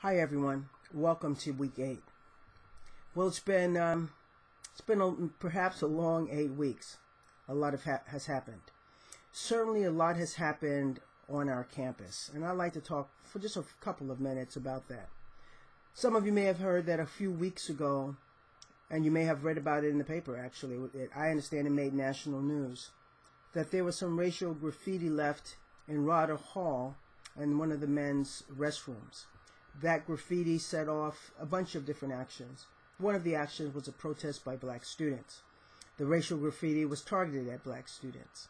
Hi everyone, welcome to week 8. Well, it's been perhaps a long 8 weeks. A lot has happened. Certainly a lot has happened on our campus, and I'd like to talk for just a couple of minutes about that. Some of you may have heard that a few weeks ago, and you may have read about it in the paper actually, I understand it made national news, that there was some racial graffiti left in Roder Hall in one of the men's restrooms. That graffiti set off a bunch of different actions. One of the actions was a protest by black students. The racial graffiti was targeted at black students.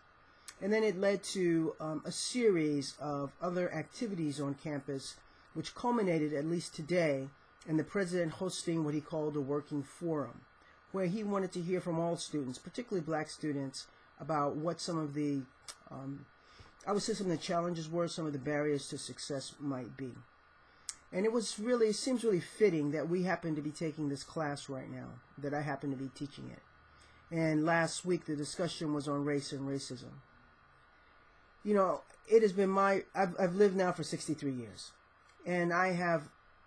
And then it led to a series of other activities on campus, which culminated, at least today, in the president hosting what he called a working forum, where he wanted to hear from all students, particularly black students, about what some of the, I would say some of the challenges were, some of the barriers to success might be. And it seems really fitting that we happen to be taking this class right now, that I happen to be teaching it. And last week the discussion was on race and racism. You know, it has been I've lived now for 63 years, and I have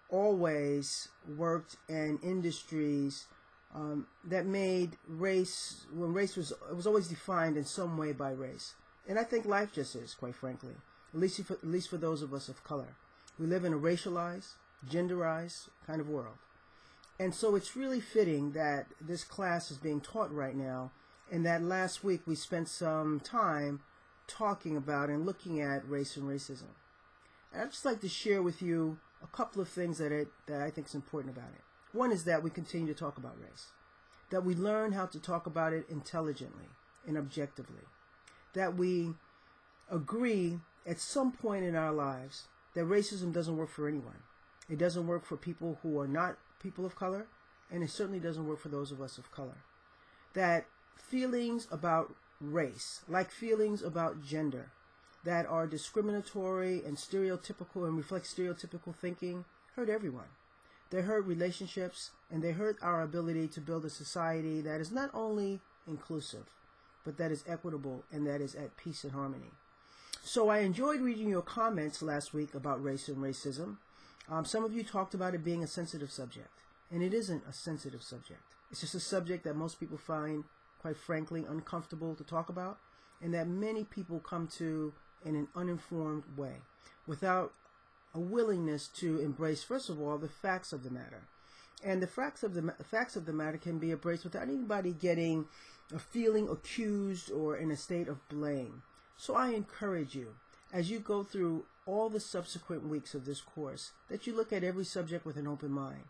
always worked in industries that made race, when race was always defined in some way by race. And I think life just is, quite frankly, at least for those of us of color. We live in a racialized, genderized kind of world. And so it's really fitting that this class is being taught right now, and that last week we spent some time talking about and looking at race and racism. And I'd just like to share with you a couple of things that I think is important about it. One is that we continue to talk about race, that we learn how to talk about it intelligently and objectively, that we agree at some point in our lives that racism doesn't work for anyone. It doesn't work for people who are not people of color, and it certainly doesn't work for those of us of color. That feelings about race, like feelings about gender, that are discriminatory and stereotypical and reflect stereotypical thinking, hurt everyone. They hurt relationships, and they hurt our ability to build a society that is not only inclusive, but that is equitable and that is at peace and harmony. So I enjoyed reading your comments last week about race and racism. Some of you talked about it being a sensitive subject, and it isn't a sensitive subject. It's just a subject that most people find, quite frankly, uncomfortable to talk about, and that many people come to in an uninformed way, without a willingness to embrace, first of all, the facts of the matter. And the facts of the matter can be embraced without anybody getting a feeling accused or in a state of blame. So I encourage you, as you go through all the subsequent weeks of this course, that you look at every subject with an open mind,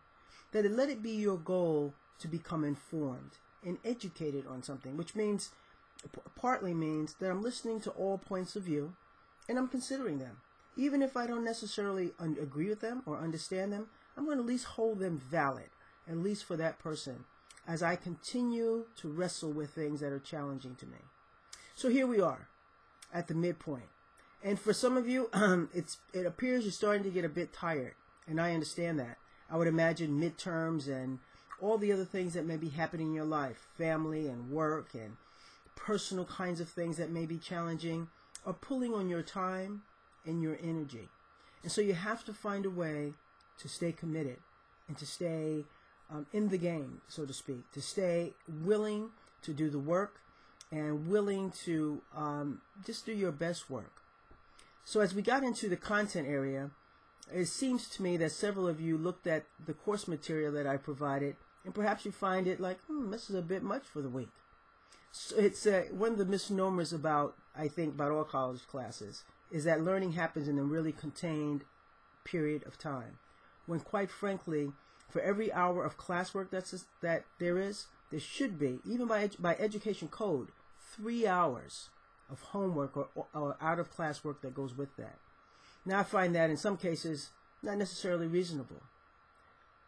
that let it be your goal to become informed and educated on something, which partly means that I'm listening to all points of view and I'm considering them. Even if I don't necessarily agree with them or understand them, I'm going to at least hold them valid, at least for that person, as I continue to wrestle with things that are challenging to me. So here we are, at the midpoint. And for some of you, it appears you're starting to get a bit tired, and I understand that. I would imagine midterms and all the other things that may be happening in your life, family and work and personal kinds of things that may be challenging, are pulling on your time and your energy. And so you have to find a way to stay committed and to stay in the game, so to speak, to stay willing to do the work and willing to just do your best work. So as we got into the content area, it seems to me that several of you looked at the course material that I provided, and perhaps you find it like, this is a bit much for the week. So it's one of the misnomers about all college classes is that learning happens in a really contained period of time, when quite frankly, for every hour of classwork that there should be, even by education code, 3 hours of homework or out-of-class work that goes with that. Now, I find that in some cases not necessarily reasonable.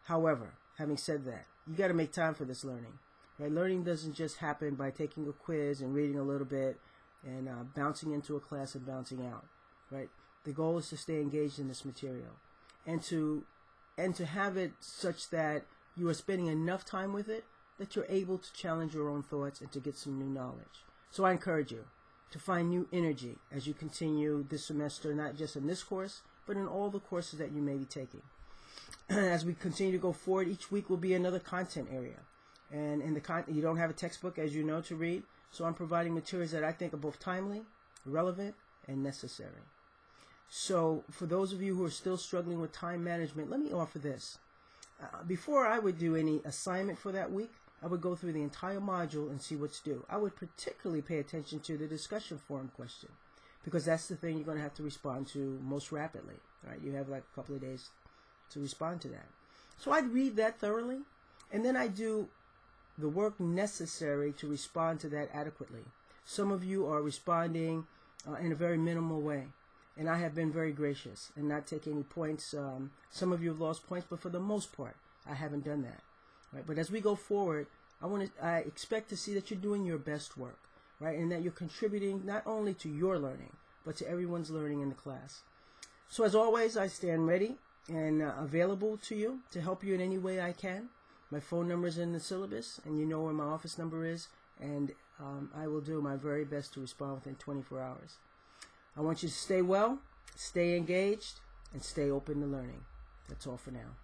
However, having said that, you got to make time for this learning. Right? Learning doesn't just happen by taking a quiz and reading a little bit and bouncing into a class and bouncing out. Right? The goal is to stay engaged in this material and to have it such that you are spending enough time with it that you're able to challenge your own thoughts and to get some new knowledge. So I encourage you to find new energy as you continue this semester, not just in this course, but in all the courses that you may be taking. As we continue to go forward, each week will be another content area. And in the you don't have a textbook, as you know, to read, so I'm providing materials that I think are both timely, relevant, and necessary. So for those of you who are still struggling with time management, let me offer this. Before I would do any assignment for that week, I would go through the entire module and see what's due. I would particularly pay attention to the discussion forum question, because that's the thing you're going to have to respond to most rapidly. Right? You have like a couple of days to respond to that. So I'd read that thoroughly, and then I do the work necessary to respond to that adequately. Some of you are responding in a very minimal way, and I have been very gracious and not take any points. Some of you have lost points, but for the most part, I haven't done that. Right? But as we go forward, I expect to see that you're doing your best work, right? And that you're contributing not only to your learning, but to everyone's learning in the class. So as always, I stand ready and available to you to help you in any way I can. My phone number is in the syllabus, and you know where my office number is, and I will do my very best to respond within 24 hours. I want you to stay well, stay engaged, and stay open to learning. That's all for now.